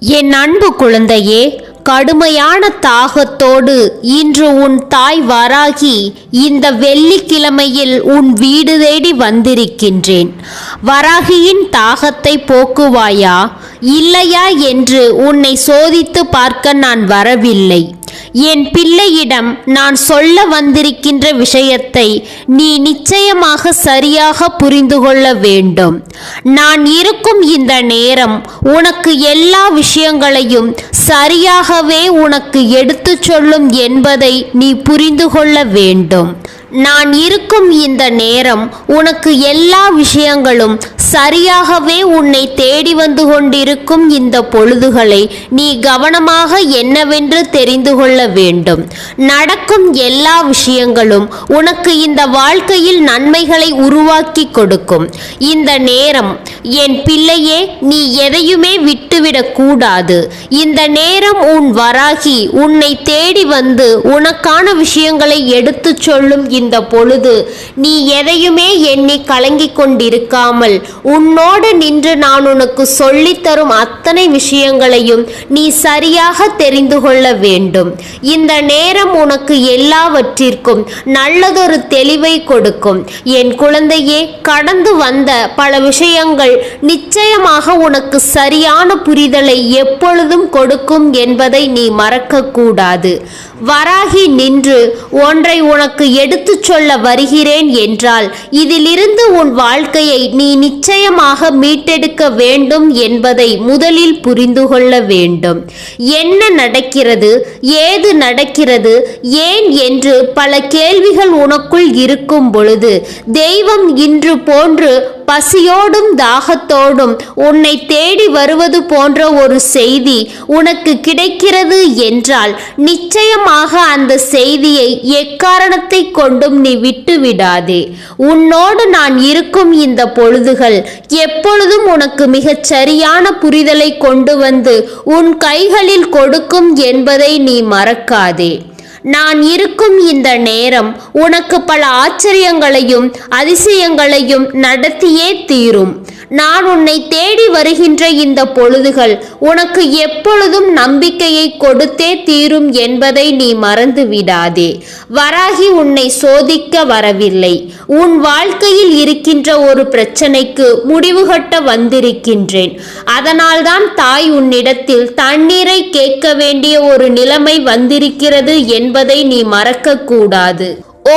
என் அன்பு குழந்தையே, கடுமையான தாகத்தோடு இன்று உன் தாய் வராகி இந்த வெள்ளிக்கிழமையில் உன் வீடு தேடி வந்திருக்கின்றேன். வராகியின் தாகத்தை போக்குவாயா இல்லையா என்று உன்னை சோதித்து பார்க்க நான் வரவில்லை. என் பிள்ளையிடம் நான் சொல்ல வந்திருக்கின்ற விஷயத்தை நீ நிச்சயமாக சரியாக புரிந்து கொள்ள வேண்டும். நான் இருக்கும் இந்த நேரம் உனக்கு எல்லா விஷயங்களையும் சரியாகவே உனக்கு எடுத்துச் சொல்லும் என்பதை நீ புரிந்து கொள்ள வேண்டும். நான் இருக்கும் இந்த நேரம் உனக்கு எல்லா விஷயங்களும் சரியாகவே உன்னை தேடி வந்து கொண்டிருக்கும் இந்த பொழுதுகளை நீ கவனமாக என்னவென்று தெரிந்து கொள்ள வேண்டும். நடக்கும் எல்லா விஷயங்களும் உனக்கு இந்த வாழ்க்கையில் நன்மைகளை உருவாக்கி கொடுக்கும். இந்த நேரம் என் பிள்ளையே, நீ எதையுமே விட்டுவிடக் கூடாது. இந்த நேரம் உன் வராகி உன்னை தேடி வந்து உனக்கான விஷயங்களை எடுத்துச் சொல்லும் இந்த பொழுது நீ எதையுமே எண்ணி கலங்கிக் கொண்டிருக்காமல் உன்னோடு நின்று நான் உனக்கு சொல்லித்தரும் அத்தனை விஷயங்களையும் நீ சரியாக தெரிந்து கொள்ள வேண்டும். இந்த நேரம் உனக்கு எல்லாவற்றிற்கும் நல்லதொரு தெளிவை கொடுக்கும். என் குழந்தையே, கடந்து வந்த பல விஷயங்கள் நிச்சயமாக உனக்கு சரியான புரிதலை எப்பொழுதும் கொடுக்கும் என்பதை நீ மறக்க கூடாது. வராகி நின்று ஒன்றை உனக்கு எடுத்துச் சொல்ல வருகிறேன் என்றால் இதிலிருந்து உன் வாழ்க்கையை நீ நிச்சயமாக மீட்டெடுக்க வேண்டும் என்பதை முதலில் புரிந்து கொள்ள வேண்டும். என்ன நடக்கிறது, ஏது நடக்கிறது, ஏன் என்று பல கேள்விகள் உனக்குள் இருக்கும் பொழுது தெய்வம் இன்று போன்று பசியோடும் தாகத்தோடும் உன்னை தேடி வருவது போன்ற ஒரு செய்தி உனக்கு கிடைக்கிறது என்றால் நிச்சயமாக அந்த செய்தியை எக்காரணத்தை கொண்டும் நீ விட்டு விடாதே. உன்னோடு நான் இருக்கும் இந்த பொழுதுகள் எப்பொழுதும் உனக்கு மிகச் சரியான புரிதலை கொண்டு வந்து உன் கைகளில் கொடுக்கும் என்பதை நீ மறக்காதே. நான் இருக்கும் இந்த நேரம் உனக்கு பல ஆச்சரியங்களையும் அதிசயங்களையும் நடத்தியே தீரும். நான் உன்னை தேடி வருகின்ற இந்த பொழுதுகள் உனக்கு எப்பொழுதும் நம்பிக்கையை கொடுத்தே தீரும் என்பதை நீ மறந்து விடாதே. வராகி உன்னை சோதிக்க வரவில்லை. உன் வாழ்க்கையில் இருக்கின்ற ஒரு பிரச்சனைக்கு முடிவு கட்ட வந்திருக்கின்றேன். அதனால்தான் தாய் உன்னிடத்தில் தண்ணீரை கேட்க வேண்டிய ஒரு நிலைமை வந்திருக்கிறது என்பதை நீ மறக்க கூடாது.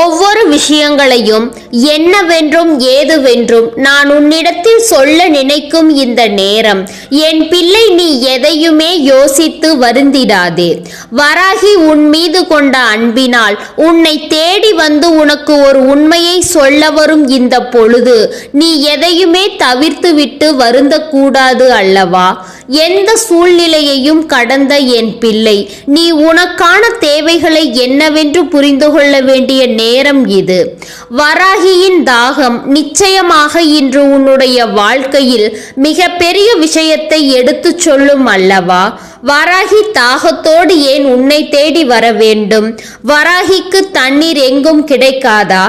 ஒவ்வொரு விஷயங்களையும் என்னவென்றும் ஏதுவென்றும் நான் உன்னிடத்தில் சொல்ல நினைக்கும் இந்த நேரம் என் பிள்ளை, நீ எதையுமே யோசித்து வருந்திடாதே. வராகி உன் மீது கொண்ட அன்பினால் உன்னை தேடி வந்து உனக்கு ஒரு உண்மையை சொல்ல வரும் இந்த பொழுது நீ எதையுமே தவிர்த்து விட்டு வருந்தக்கூடாது அல்லவா? எந்த சூழ்நிலையையும் கடந்த என் பிள்ளை, நீ உனக்கான தேவைகளை என்னவென்று புரிந்து கொள்ள வேண்டிய நேரம் இது. வராகியின் தாகம் நிச்சயமாக இன்று உன்னுடைய வாழ்க்கையில் மிக பெரிய விஷயத்தை எடுத்துச் சொல்லும் அல்லவா? வராகி தாகத்தோடு ஏன் உன்னை தேடி வர வேண்டும்? வராகிக்கு தண்ணீர் எங்கும் கிடைக்காதா?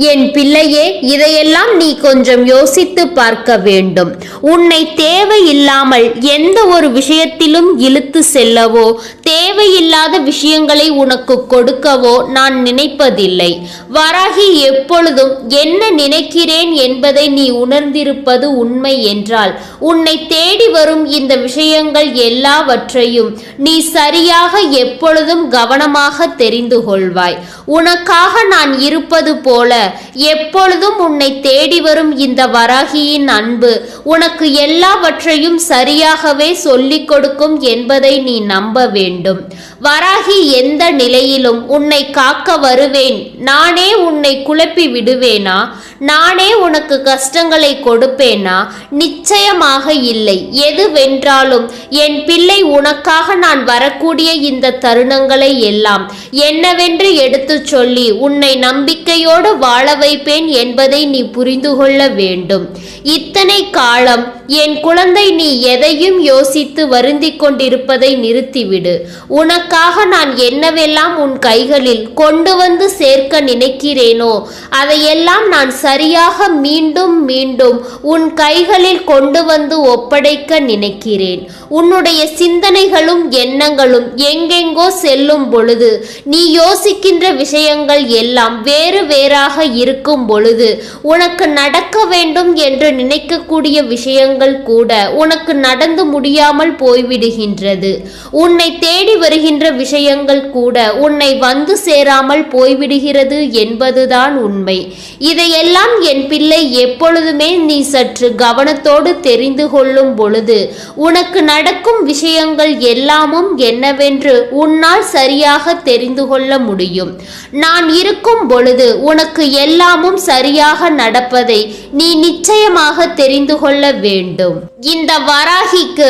என் பிள்ளையே, இதையெல்லாம் நீ கொஞ்சம் யோசித்து பார்க்க வேண்டும். உன்னை தேவையில்லாமல் எந்த ஒரு விஷயத்திலும் இழுத்து செல்லவோ தேவையில்லாத விஷயங்களை உனக்கு கொடுக்கவோ நான் நினைப்பதில்லை. வராகி எப்பொழுதும் என்ன நினைக்கிறேன் என்பதை நீ உணர்ந்திருப்பது உண்மை என்றால் உன்னை தேடி வரும் இந்த விஷயங்கள் எல்லாவற்றையும் நீ சரியாக எப்பொழுதும் கவனமாக தெரிந்து கொள்வாய். உனக்காக நான் இருப்பது போல எப்பொழுதும் உன்னை தேடி வரும் இந்த வராகியின் அன்பு உனக்கு எல்லாவற்றையும் சரியாகவே சொல்லிக் கொடுக்கும் என்பதை நீ நம்ப வேண்டும். வராகி எந்த நிலையிலும் உன்னை காக்க வருவேன், நானே உன்னை குழப்பி விடுவேனா, நானே உனக்கு கஷ்டங்களை கொடுப்பேனா? நிச்சயமாக இல்லை. எதுவென்றாலும் என் பிள்ளை, உனக்காக நான் வரக்கூடிய இந்த தருணங்களை எல்லாம் என்னவென்று எடுத்துச் சொல்லி உன்னை நம்பிக்கையோடு வாழ வைப்பேன் என்பதை நீ புரிந்து கொள்ள வேண்டும். இத்தனை காலம் என் குழந்தை, நீ எதையும் யோசித்து வருந்திக் கொண்டிருப்பதை நிறுத்திவிடு. உனக்காக நான் என்னவெல்லாம் உன் கைகளில் கொண்டு வந்து சேர்க்க நினைக்கிறேனோ அதையெல்லாம் நான் சரியாக மீண்டும் மீண்டும் உன் கைகளில் கொண்டு வந்து ஒப்படைக்க நினைக்கிறேன். உன்னுடைய சிந்தனைகளும் எண்ணங்களும் எங்கெங்கோ செல்லும் பொழுது, நீ யோசிக்கின்ற விஷயங்கள் எல்லாம் வேறு வேறாக இருக்கும் பொழுது, உனக்கு நடக்க வேண்டும் என்று நினைக்கக்கூடிய விஷயங்கள் கூட உனக்கு நடந்து முடியாமல் போய்விடுகின்றது. உன்னை தேடி வருகின்ற விஷயங்கள் கூட உன்னை வந்து சேராமல் போய்விடுகிறது என்பதுதான் உண்மை. இதையெல்லாம் என் பிள்ளை எப்பொழுதுமே நீ சற்று கவனத்தோடு தெரிந்து கொள்ளும் பொழுது உனக்கு நடக்கும் விஷயங்கள் எல்லாமும் என்னவென்று உன்னால் சரியாக தெரிந்து கொள்ள முடியும். நான் இருக்கும் பொழுது உனக்கு எல்லாமும் சரியாக நடப்பதை நீ நிச்சயமாக தெரிந்து கொள்ள வேண்டும். இந்த வராகிக்கு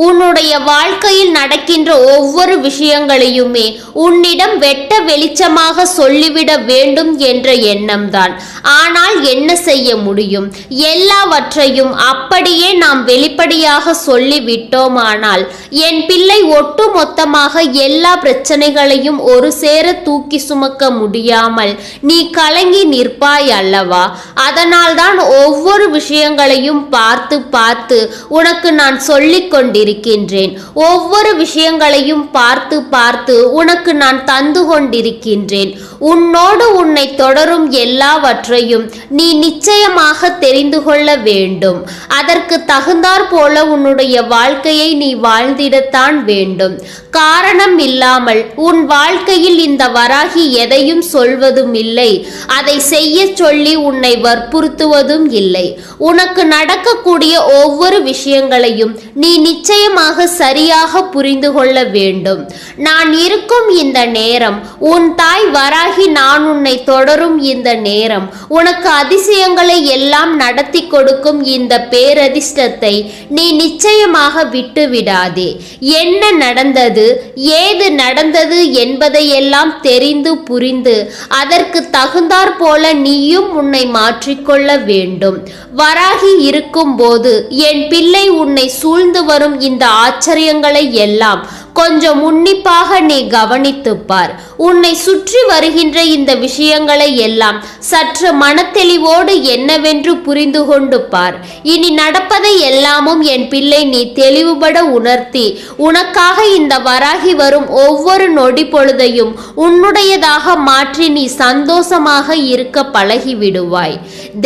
உன்னுடைய வாழ்க்கையில் நடக்கின்ற ஒவ்வொரு விஷயங்களையுமே உன்னிடம் வெட்ட வெளிச்சமாக சொல்லிவிட வேண்டும் என்ற எண்ணம்தான். ஆனால் என்ன செய்ய முடியும்? எல்லாவற்றையும் அப்படியே நாம் வெளிப்படையாக சொல்லிவிட்டோமானால் என் பிள்ளை ஒட்டு மொத்தமாக எல்லா பிரச்சனைகளையும் ஒரு சேர தூக்கி சுமக்க முடியாமல் நீ கலங்கி நிற்பாய் அல்லவா? அதனால்தான் ஒவ்வொரு விஷயங்களையும் பார்த்து பார்த்து உனக்கு நான் சொல்லிக் கொண்டிருக்கின்றேன். ஒவ்வொரு விஷயங்களையும் பார்த்து பார்த்து உனக்கு நான் தந்து கொண்டிருக்கின்றேன். உன்னோடு உன்னை தொடரும் எல்லாவற்றையும் நீ நிச்சயமாக தெரிந்து கொள்ள வேண்டும். அதற்கு தகுந்தாற் போல உன்னுடைய வாழ்க்கையை நீ வாழ்ந்திடத்தான் வேண்டும். காரணம் இல்லாமல் உன் வாழ்க்கையில் இந்த வராகி எதையும் சொல்வதும் இல்லை, அதை செய்ய சொல்லி உன்னை வற்புறுத்துவதும் இல்லை. உனக்கு நடக்கக்கூடிய ஒவ்வொரு விஷயங்களையும் நீ நிச்சயமாக சரியாக புரிந்து கொள்ள வேண்டும். நான் இருக்கும் இந்த நேரம், உன் தாய் வராகி நான் உன்னை தொடரும் இந்த நேரம், உனக்கு அதிசயங்களை எல்லாம் நடத்தி கொடுக்கும் இந்த பேரதிர்ஷ்டத்தை நீ நிச்சயமாக விட்டு விடாதே. என்ன நடந்தது, ஏது நடந்தது என்பதையெல்லாம் தெரிந்து புரிந்து அதற்கு தகுந்தாற் போல நீயும் உன்னை மாற்றிக்கொள்ள வேண்டும். வராகி இருக்கும் போது என் பிள்ளை உன்னை சூழ்ந்து வரும் இந்த ஆச்சரியங்களை எல்லாம் கொஞ்சம் உன்னிப்பாக நீ கவனித்துப் பார். உன்னை சுற்றி வருகின்ற இந்த விஷயங்களை எல்லாம் சற்று மனத்தெளிவோடு என்னவென்று புரிந்து கொண்டு பார். இனி நடப்பதை எல்லாமும் என் பிள்ளை நீ தெளிவுபட உணர்த்தி உனக்காக இந்த வராகி வரும் ஒவ்வொரு நொடி பொழுதையும் உன்னுடையதாக மாற்றி நீ சந்தோஷமாக இருக்க பழகிவிடுவாய்.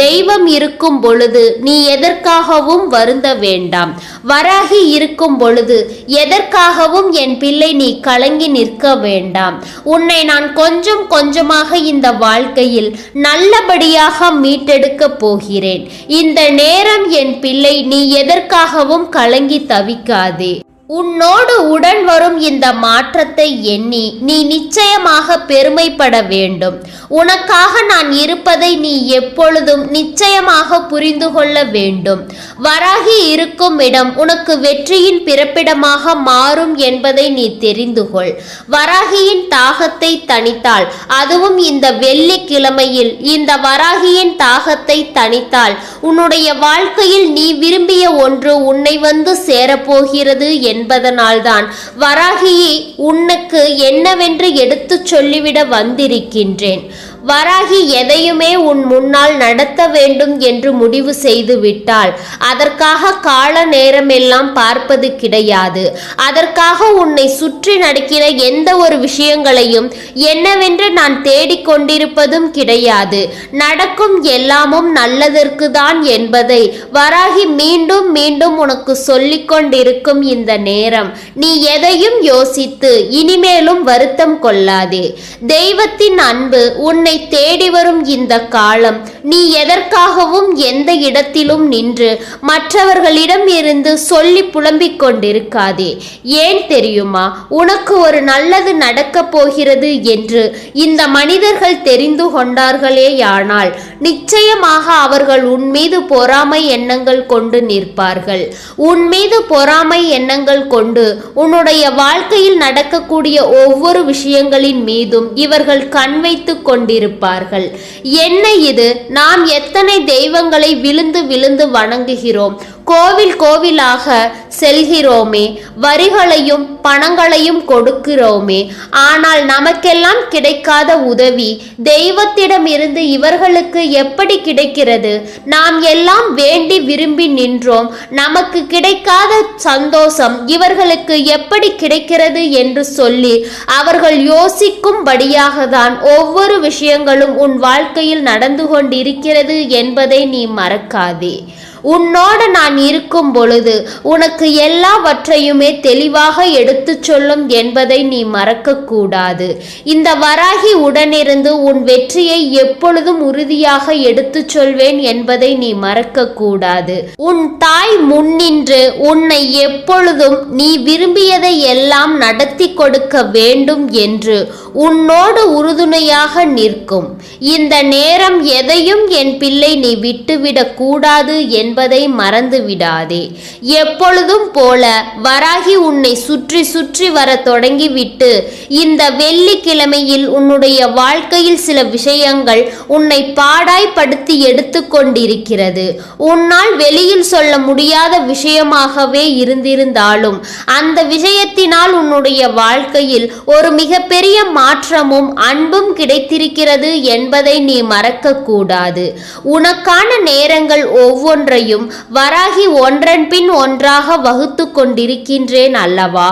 தெய்வம் இருக்கும் பொழுது நீ எதற்காகவும் வருந்த வேண்டாம். வராகி இருக்கும் பொழுது எதற்காகவும் என் பிள்ளை நீ கலங்கி நிற்க வேண்டாம். உன்னை நான் கொஞ்சம் கொஞ்சமாக இந்த வாழ்க்கையில் நல்லபடியாக மீட்டெடுக்க போகிறேன். இந்த நேரம் என் பிள்ளை நீ எதற்காகவும் கலங்கி தவிக்காதே. உன்னோடு உடன் வரும் இந்த மாற்றத்தை எண்ணி நீ நிச்சயமாக பெருமைப்பட வேண்டும். உனக்காக நான் இருப்பதை நீ எப்பொழுதும் நிச்சயமாக புரிந்து கொள்ள வேண்டும். வராகி இருக்கும் இடம் உனக்கு வெற்றியின் பிறப்பிடமாக மாறும் என்பதை நீ தெரிந்து கொள். வராகியின் தாகத்தை தணித்தால், அதுவும் இந்த வெள்ளிக்கிழமையில் இந்த வராகியின் தாகத்தை தணித்தால் உன்னுடைய வாழ்க்கையில் நீ விரும்பிய ஒன்று உன்னை வந்து சேரப்போகிறது என்பதனால்தான் வராகியை உனக்கு என்னவென்று எடுத்துச் சொல்லிவிட வந்திருக்கின்றேன். வராகி எதையுமே உன் முன்னால் நடத்த வேண்டும் என்று முடிவு செய்து விட்டால் அதற்காக கால நேரமெல்லாம் பார்ப்பது கிடையாது. அதற்காக உன்னை சுற்றி நடக்கிற எந்த ஒரு விஷயங்களையும் என்னவென்று நான் தேடிக்கொண்டிருப்பதும் கிடையாது. நடக்கும் எல்லாமும் நல்லதற்கு தான் என்பதை வராகி மீண்டும் மீண்டும் உனக்கு சொல்லிக் கொண்டிருக்கும் இந்த நேரம் நீ எதையும் யோசித்து இனிமேலும் வருத்தம் கொள்ளாதே. தெய்வத்தின் அன்பு உன்னை தேடி வரும் இந்த காலம் நீ எதற்காகவும் எந்த இடத்திலும் நின்று மற்றவர்களிடம் இருந்து சொல்லி புலம்பிக் கொண்டிருக்காதே. ஏன் தெரியுமா? உனக்கு ஒரு நல்லது நடக்கப் போகிறது என்று இந்த மனிதர்கள் தெரிந்து கொண்டார்களேயானால் நிச்சயமாக அவர்கள் உன் மீது பொறாமை எண்ணங்கள் கொண்டு நிற்பார்கள். உன் மீது பொறாமை எண்ணங்கள் கொண்டு உன்னுடைய வாழ்க்கையில் நடக்கக்கூடிய ஒவ்வொரு விஷயங்களின் மீதும் இவர்கள் கண் வைத்து கொண்டிருப்பார்கள். என்ன இது? நாம் எத்தனை தெய்வங்களை விழுந்து விழுந்து வணங்குகிறோம். கோவில் கோவிலாக செல்கிறோமே, வரிகளையும் பணங்களையும் கொடுக்கிறோமே, ஆனால் நமக்கெல்லாம் கிடைக்காத உதவி தெய்வத்திடமிருந்து இவர்களுக்கு எப்படி கிடைக்கிறது? நாம் எல்லாம் வேண்டி விரும்பி நின்றோம், நமக்கு கிடைக்காத சந்தோஷம் இவர்களுக்கு எப்படி கிடைக்கிறது என்று சொல்லி அவர்கள் யோசிக்கும்படியாக தான் ஒவ்வொரு விஷயங்களும் உன் வாழ்க்கையில் நடந்து கொண்டிருக்கிறது என்பதை நீ மறக்காதே. உன்னோடு நான் இருக்கும் பொழுது உனக்கு எல்லாவற்றையுமே தெளிவாக எடுத்து சொல்லும் என்பதை நீ மறக்கக்கூடாது. இந்த வராகி உடனிருந்து உன் வெற்றியை எப்பொழுதும் உறுதியாக எடுத்து சொல்வேன் என்பதை நீ மறக்கக்கூடாது. உன் தாய் முன்னின்று உன்னை எப்பொழுதும் நீ விரும்பியதை எல்லாம் நடத்தி கொடுக்க வேண்டும் என்று உன்னோடு உறுதுணையாக நிற்கும். இந்த நேரம் எதையும் என் பிள்ளை நீ விட்டுவிடக் கூடாது என்பதை மறந்து விடாதே. எப்பொழுதும் போல வராகி உன்னை சுற்றி சுற்றி வர தொடங்கிவிட்டு இந்த வெள்ளிக்கிழமையில் உன்னுடைய வாழ்க்கையில் சில விஷயங்கள் உன்னை பாடாய்படுத்தி எடுத்து கொண்டிருக்கிறது. உன்னால் வெளியில் சொல்ல முடியாத விஷயமாகவே இருந்திருந்தாலும் அந்த விஷயத்தினால் உன்னுடைய வாழ்க்கையில் ஒரு மிகப்பெரிய மாற்றமும் அன்பும் கிடைத்திருக்கிறது என்பதை நீ மறக்கக்கூடாது. உனக்கான நேரங்கள் ஒவ்வொன்றையும் வராகி ஒன்றன் பின் ஒன்றாக வகுத்து கொண்டிருக்கின்றேன் அல்லவா?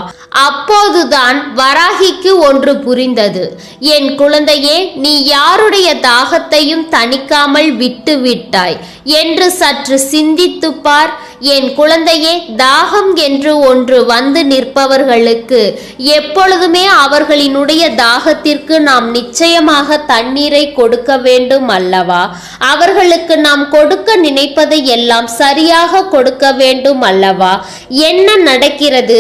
அப்போதுதான் வராகிக்கு ஒன்று புரிந்தது. என் குழந்தையே, நீ யாருடைய தாகத்தையும் தணிக்காமல் விட்டு விட்டாய் என்று சற்று சிந்தித்து பார். என் குழந்தையே, தாகம் என்று ஒன்று வந்து நிற்பவர்களுக்கு எப்பொழுதுமே அவர்களினுடைய தாகத்திற்கு நாம் நிச்சயமாக தண்ணீரை கொடுக்க வேண்டும் அல்லவா? அவர்களுக்கு நாம் கொடுக்க நினைப்பதை எல்லாம் சரியாக கொடுக்க வேண்டும் அல்லவா? என்ன நடக்கிறது,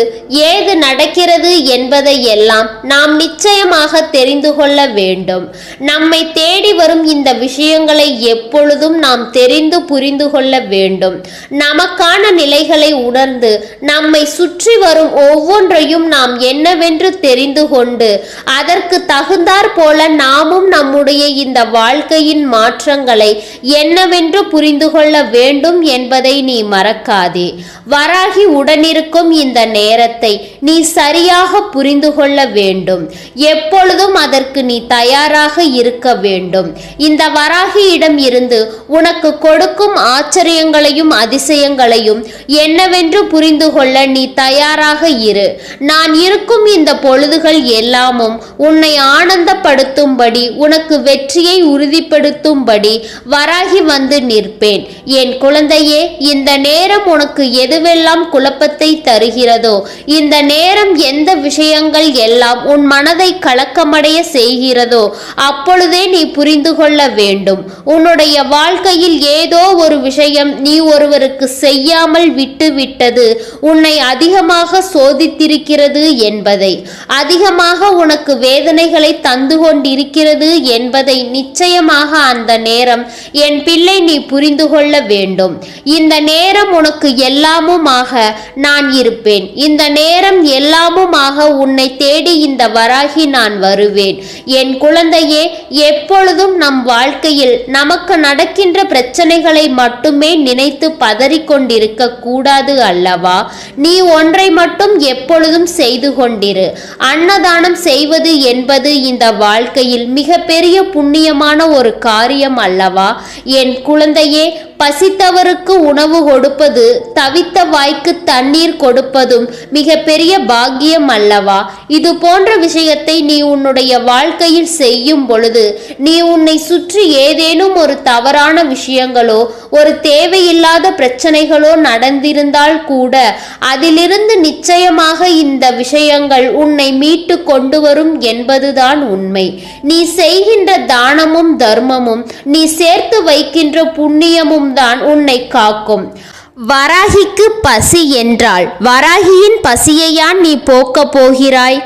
ஏது நடக்கிறது என்பதை எல்லாம் நாம் நிச்சயமாக தெரிந்து கொள்ள வேண்டும். நம்மை தேடி வரும் இந்த விஷயங்களை எப்பொழுதும் நாம் தெரிந்து புரிந்து கொள்ள வேண்டும். நமக்கான நிலைகளை உணர்ந்து நம்மை சுற்றி வரும் ஒவ்வொன்றையும் நாம் என்னவென்று தெரிந்து கொண்டு அதற்கு தகுந்தாற் போல நாமும் நம்முடைய இந்த வாழ்க்கையின் மாற்றங்களை என்னவென்று புரிந்து கொள்ள வேண்டும் என்பதை நீ மறக்காதே. வராகி உடனிருக்கும் இந்த நேரத்தை நீ சரியாக புரிந்து கொள்ள வேண்டும். எப்பொழுதும் அதற்கு நீ தயாராக இருக்க வேண்டும். இந்த வராகியிடம் இருந்து உனக்கு கொடுக்கும் ஆச்சரியங்களையும் அதிசயங்களையும் என்னவென்று புரிந்து கொள்ள நீ தயாராக இரு. நான் இருக்கும் இந்த பொழுதுகள் எல்லாமும் உன்னை ஆனந்தப்படுத்தும்படி, உனக்கு வெற்றியை உறுதிப்படுத்தும்படி வராகி வந்து நிற்பேன். என் குழந்தையே, இந்த நேரம் உனக்கு எதுவெல்லாம் குழப்பத்தை தருகிறதோ, இந்த நேரம் எந்த விஷயங்கள் எல்லாம் உன் மனதை கலக்கமடைய செய்கிறதோ அப்பொழுதே நீ புரிந்து கொள்ள வேண்டும். உன்னுடைய வாழ்க்கையில் ஏதோ ஒரு விஷயம் நீ ஒருவருக்கு செய்யாமல் விட்டு விட்டது உன்னை அதிகமாக சோதித்திருக்கிறது என்பதை, அதிகமாக உனக்கு வேதனைகளை தந்து கொண்டிருக்கிறது என்பதை நிச்சயமாக அந்த நேரம் என் பிள்ளை நீ புரிந்து கொள்ள வேண்டும். இந்த நேரம் உனக்கு எல்லாமுமாக நான் இருப்பேன். இந்த நேரம் எல்லாமுமாக உன்னை தேடி இந்த வராகி நான் வருவேன். என் குழந்தையே, எப்பொழுதும் நம் வாழ்க்கையில் நமக்கு நடக்கின்ற பிரச்சனைகளை மட்டுமே நினைத்து பதறிக்கொண்டிருக்க கூடாது அல்லவா? நீ ஒன்றை மட்டும் எப்பொழுதும் செய்து கொண்டிரு. அன்னதானம் செய்வது என்பது இந்த வாழ்க்கையில் மிகப்பெரிய புண்ணியமான ஒரு காரியம் அல்லவா? என் குழந்தையே, பசித்தவருக்கு உணவு கொடுப்பது, தவித்த வாய்க்கு தண்ணீர் கொடுப்பதும் மிக பெரிய பாக்கியம் அல்லவா? இது போன்ற விஷயத்தை நீ உன்னுடைய வாழ்க்கையில் செய்யும் பொழுது நீ உன்னை சுற்றி ஏதேனும் ஒரு தவறான விஷயங்களோ ஒரு தேவையில்லாத பிரச்சனைகளோ நடந்திருந்தால் கூட அதிலிருந்து நிச்சயமாக இந்த விஷயங்கள் உன்னை மீட்டு கொண்டு வரும் என்பதுதான் உண்மை. நீ செய்கின்ற தானமும் தர்மமும், நீ சேர்த்து வைக்கின்ற புண்ணியமும் தான் உன்னை காக்கும். வராகிக்கு பசி என்றால் வராகியின் பசியையா நீ போக்க போகிறாய்?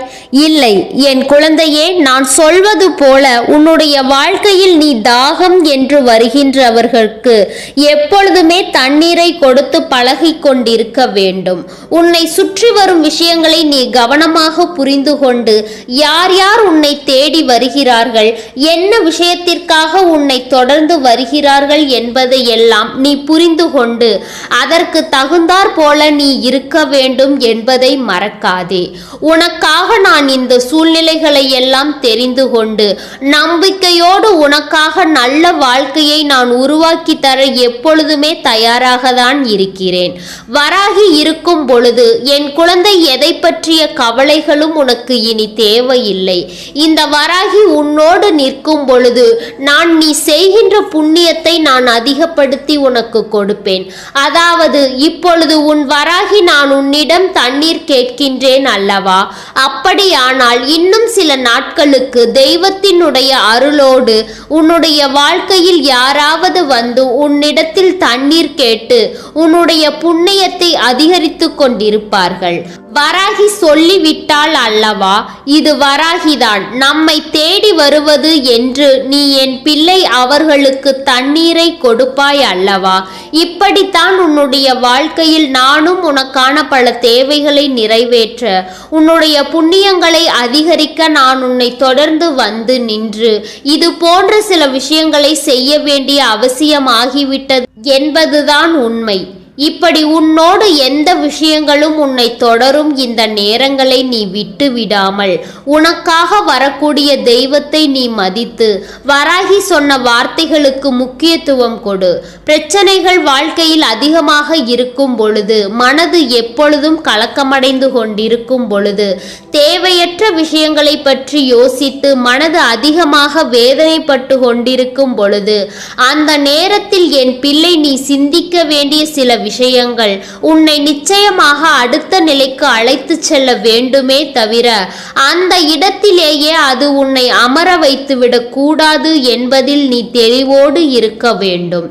இல்லை என் குழந்தையே, நான் சொல்வது போல உன்னுடைய வாழ்க்கையில் நீ தாகம் என்று வருகின்றவர்களுக்கு எப்பொழுதுமே தண்ணீரை கொடுத்து பழகி கொண்டிருக்க வேண்டும். உன்னை சுற்றி வரும் விஷயங்களை நீ கவனமாக புரிந்து கொண்டு யார் யார் உன்னை தேடி வருகிறார்கள், என்ன விஷயத்திற்காக உன்னை தொடர்ந்து வருகிறார்கள் என்பதை எல்லாம் நீ புரிந்து கொண்டு அதற்கு தகுந்தாற் போல நீ இருக்க வேண்டும் என்பதை மறக்காதே. உனக்காக நான் இந்த சூழ்நிலைகளை எல்லாம் தெரிந்து கொண்டு நம்பிக்கையோடு உனக்காக நல்ல வாழ்க்கையை நான் உருவாக்கி தர எப்பொழுதுமே தயாராக தான் இருக்கிறேன். வராகி இருக்கும் பொழுது என் குழந்தை எதை பற்றிய கவலைகளும் உனக்கு இனி தேவையில்லை. இந்த வராகி உன்னோடு நிற்கும் பொழுது நான் நீ செய்கின்ற புண்ணியத்தை நான் அதிகப்படுத்தி உனக்கு கொடுப்பேன். அதாவது இப்பொழுது உன் வராகி நான் உன்னிடம் தண்ணீர் கேட்கின்றேன் அல்லவா? அப்படியானால் இன்னும் சில நாட்களுக்கு தெய்வத்தினுடைய அருளோடு உன்னுடைய வாழ்க்கையில் யாராவது வந்து உன்னிடத்தில் தண்ணீர் கேட்டு உன்னுடைய புண்ணியத்தை அதிகரித்து கொண்டிருப்பார்கள். வராகி சொல்லிவிட்டாள் அல்லவா, இது வராகிதான் நம்மை தேடி வருவது என்று நீ என் பிள்ளை அவர்களுக்கு தண்ணீரை கொடுப்பாய் அல்லவா? இப்படித்தான் உன்னுடைய வாழ்க்கையில் நானும் உனக்கான பல தேவைகளை நிறைவேற்ற உன்னுடைய புண்ணியங்களை அதிகரிக்க நான் உன்னை தொடர்ந்து வந்து நின்று இது போன்ற சில விஷயங்களை செய்ய வேண்டிய அவசியமாகிவிட்டது என்பதுதான் உண்மை. இப்படி உன்னோடு எந்த விஷயங்களும் உன்னை தொடரும் இந்த நேரங்களை நீ விட்டு விடாமல் உனக்காக வரக்கூடிய தெய்வத்தை நீ மதித்து வராகி சொன்ன வார்த்தைகளுக்கு முக்கியத்துவம் கொடு. பிரச்சனைகள் வாழ்க்கையில் அதிகமாக இருக்கும் பொழுது, மனது எப்பொழுதும் கலக்கமடைந்து கொண்டிருக்கும் பொழுது, தேவையற்ற விஷயங்களை பற்றி யோசித்து மனது அதிகமாக வேதனைப்பட்டு கொண்டிருக்கும் பொழுது, அந்த நேரத்தில் என் பிள்ளை நீ சிந்திக்க வேண்டிய சில விஷயங்கள் உன்னை நிச்சயமாக அடுத்த நிலைக்கு அழைத்து செல்ல வேண்டுமே தவிர அந்த இடத்திலேயே அது உன்னை அமர வைத்துவிடக் கூடாது என்பதில் நீ தெளிவோடு இருக்க வேண்டும்.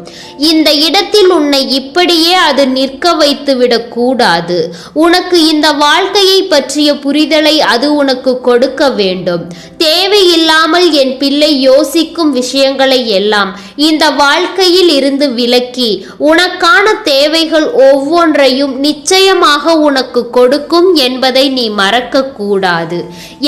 இந்த இடத்தில் உன்னை இப்படியே அது நிற்க வைத்துவிடக் கூடாது. உனக்கு இந்த வாழ்க்கையை பற்றிய புரிதலை அது உனக்கு கொடுக்க வேண்டும். தேவையில்லாமல் என் பிள்ளை யோசிக்கும் விஷயங்களை எல்லாம் இந்த வாழ்க்கையில் இருந்து விலக்கி உனக்கான தேவைகள் ஒவ்வொன்றையும் நிச்சயமாக உனக்கு கொடுக்கும் என்பதை நீ மறக்க கூடாது.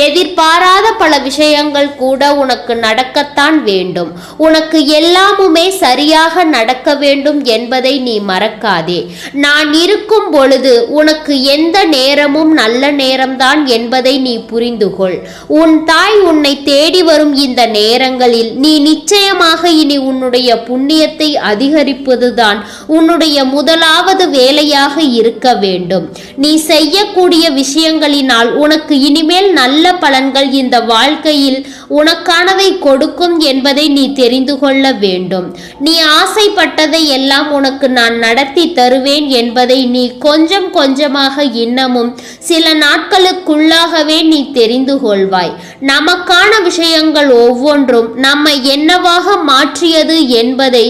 எதிர்பாராத பல விஷயங்கள் கூட உனக்கு நடக்கத்தான் வேண்டும். உனக்கு எல்லாமுமே சரியாக நடக்க வேண்டும் என்பதை நீ மறக்காதே. நான் இருக்கும் பொழுது உனக்கு எந்த நேரமும் நல்ல நேரம்தான் என்பதை நீ புரிந்து கொள். உன் தாய் உன்னை தேடி வரும் இந்த நேரங்களில் நீ நிச்சயமாக இனி உன்னுடைய புண்ணியத்தை அதிகரிப்பதுதான் உன்னுடைய முதலாவது வேலையாக இருக்க வேண்டும். நீ செய்யக்கூடிய விஷயங்களினால் உனக்கு இனிமேல் நல்ல பலன்கள் இந்த வாழ்க்கையில் உனக்கானதை கொடுக்கும் என்பதை நீ தெரிந்து கொள்ள வேண்டும். நீ ஆசைப்பட்டதை எல்லாம் உனக்கு நான் நடத்தி தருவேன் என்பதை நீ கொஞ்சம் கொஞ்சமாக இன்னமும் சில நாட்களுக்குள்ளாகவே நீ தெரிந்து கொள்வாய். நமக்கான விஷயங்கள் ஒவ்வொன்றும் நம்மை என்னவாக மாற்றியது என்பதை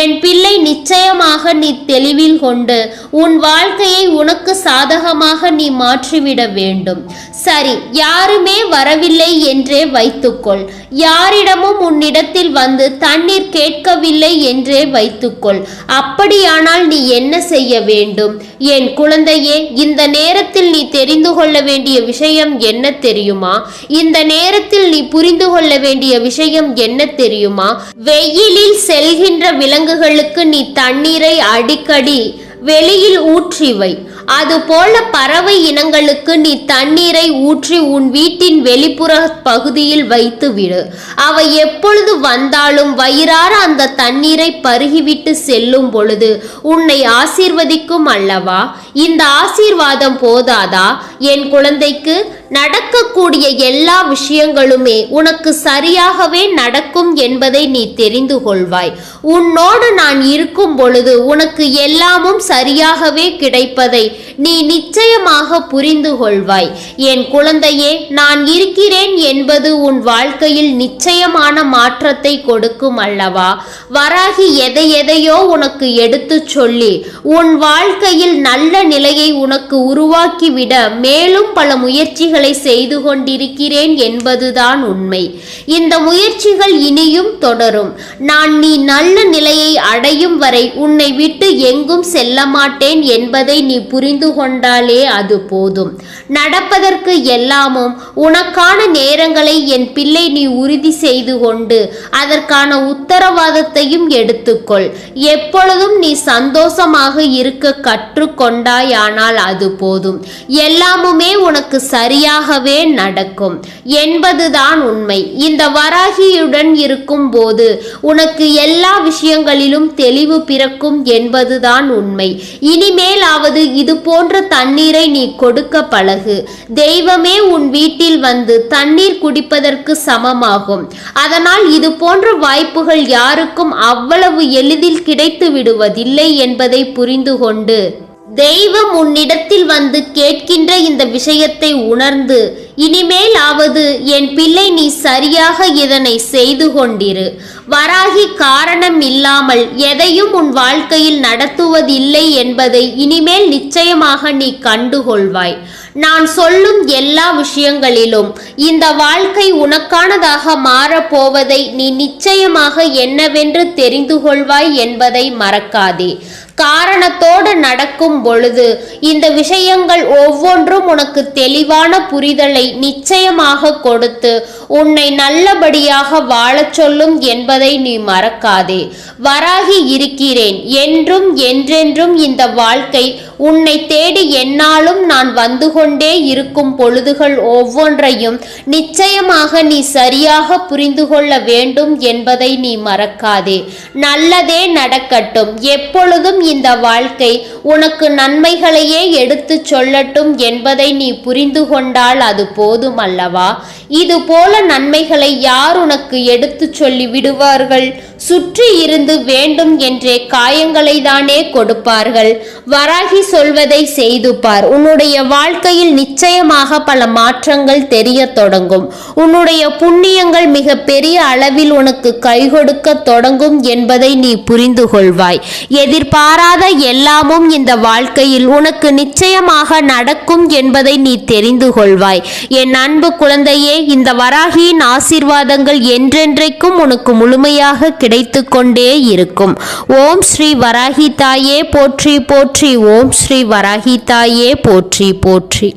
என் பிள்ளை நிச்சயமாக நீ தெளிவில் கொண்டு உன் வாழ்க்கையை உனக்கு சாதகமாக நீ மாற்றிவிட வேண்டும். சரி, யாருமே வரவில்லை என்றே வைத்துக்கொள். யாரிடமும் உன்னிடத்தில் வந்து தண்ணீர் கேட்கவில்லை என்றே வைத்துக்கொள். அப்படியானால் நீ என்ன செய்ய வேண்டும் என் குழந்தையே? இந்த நேரத்தில் நீ தெரிந்து கொள்ள வேண்டிய விஷயம் என்ன தெரியுமா? இந்த நேரத்தில் நீ புரிந்து கொள்ள வேண்டிய விஷயம் என்ன தெரியுமா? வெயிலில் செல்கின்ற விலங்குகளுக்கு நீ தண்ணீரை அடிக்கடி வெளியில் ஊற்றிவை. அதுபோல பறவை இனங்களுக்கு நீ தண்ணீரை ஊற்றி உன் வீட்டின் வெளிப்புற பகுதியில் வைத்து விடு. அவை எப்பொழுது வந்தாலும் வயிறார அந்த தண்ணீரை பருகிவிட்டு செல்லும் பொழுது உன்னை ஆசீர்வதிக்கும் அல்லவா? இந்த ஆசீர்வாதம் போதாதா என் குழந்தைக்கு? நடக்கக்கூடிய எல்லா விஷயங்களுமே உனக்கு சரியாகவே நடக்கும் என்பதை நீ தெரிந்து கொள்வாய். உன்னோடு நான் இருக்கும் பொழுது உனக்கு எல்லாமும் சரியாகவே கிடைப்பதை நீ நிச்சயமாக புரிந்து கொள்வாய். என் குழந்தையே, நான் இருக்கிறேன் என்பது உன் வாழ்க்கையில் நிச்சயமான மாற்றத்தை கொடுக்கும் அல்லவா? வராகி எதையோ உனக்கு எடுத்து சொல்லி உன் வாழ்க்கையில் நல்ல நிலையை உனக்கு உருவாக்கிவிட மேலும் பல முயற்சிகள் முயற்சிகளை செய்து கொண்டிருக்கிறேன் என்பதுதான் உண்மை. இந்த முயற்சிகள் இனியும் தொடரும். நான் நீ நல்ல நிலையை அடையும் வரை உன்னை விட்டு எங்கும் செல்ல மாட்டேன் என்பதை நீ புரிந்து கொண்டாலே அது போதும். நடப்பதற்கு எல்லாமும் உனக்கான நேரங்களை என் பிள்ளை நீ உறுதி செய்து கொண்டு அதற்கான உத்தரவாதத்தையும் எடுத்துக்கொள். எப்பொழுதும் நீ சந்தோஷமாக இருக்க கற்றுக்கொண்டாயானால் அது போதும். எல்லாமுமே உனக்கு சரியாகவே நடக்கும் என்பதுதான் உண்மை. இந்த வராகியுடன் இருக்கும் போது உனக்கு எல்லா விஷயங்களிலும் தெளிவு பிறக்கும் என்பதுதான் உண்மை. இனிமேலாவது இது போன்ற தண்ணீரை நீ கொடுக்க பழகு. தெய்வமே உன் வீட்டில் வந்து தண்ணீர் குடிப்பதற்கு சமமாகும். அதனால் இது போன்ற வாய்ப்புகள் யாருக்கும் அவ்வளவு எளிதில் கிடைத்து விடுவதில்லை என்பதை புரிந்து கொண்டு தெய்வம் உன்னிடத்தில் வந்து கேட்கின்ற இந்த விஷயத்தை உணர்ந்து இனிமேலாவது என் பிள்ளை நீ சரியாக இதனை செய்து கொண்டிரு. வராகி காரணம் இல்லாமல் எதையும் உன் வாழ்க்கையில் நடத்துவதில்லை என்பதை இனிமேல் நிச்சயமாக நீ கண்டுகொள்வாய். நான் சொல்லும் எல்லா விஷயங்களிலும் இந்த வாழ்க்கை உனக்கானதாக மாறப்போவதை நீ நிச்சயமாக என்னவென்று தெரிந்து கொள்வாய் என்பதை மறக்காதே. காரணத்தோடு நடக்கும் பொழுது இந்த விஷயங்கள் ஒவ்வொன்றும் உனக்கு தெளிவான புரிதலை நிச்சயமாக கொடுத்து உன்னை நல்லபடியாக வாழச் சொல்லும் என்பதை நீ மறக்காதே. வராகி இருக்கிறேன் என்றும் என்றென்றும். இந்த வாழ்க்கை உன்னை தேடி எந்நாளும் நான் வந்து கொண்டே இருக்கும் பொழுதுகள் ஒவ்வொன்றையும் நிச்சயமாக நீ சரியாக புரிந்து கொள்ள வேண்டும் என்பதை நீ மறக்காதே. நல்லதே நடக்கட்டும். எப்பொழுதும் இந்த வாழ்க்கை உனக்கு நன்மைகளையே எடுத்து சொல்லட்டும் என்பதை நீ புரிந்து கொண்டால் அது போதும் அல்லவா? இது போல நன்மைகளை யார் உனக்கு எடுத்து சொல்லி விடுவார்கள்? சுற்றி இருந்து வேண்டும் என்றே காயங்களை தானே கொடுப்பார்கள். வராகி சொல்வதை செய்து பார். உன்னுடைய வாழ்க்கையில் நிச்சயமாக பல மாற்றங்கள் தெரிய தொடங்கும். உன்னுடைய புண்ணியங்கள் மிக பெரிய அளவில் உனக்கு கை கொடுக்க தொடங்கும் என்பதை நீ புரிந்து கொள்வாய். எதிர்பாராத எல்லாமும் இந்த வாழ்க்கையில் உனக்கு நிச்சயமாக நடக்கும் என்பதை நீ தெரிந்து கொள்வாய். என் அன்பு குழந்தையே, இந்த வராகியின் ஆசீர்வாதங்கள் என்றென்றைக்கும் உனக்கு முழுமையாக கிடைத்து கொண்டே இருக்கும். ஓம் ஸ்ரீ வராகி தாயே போற்றி போற்றி. ஓம் ஸ்ரீ வராகி தாயே போற்றி போற்றி.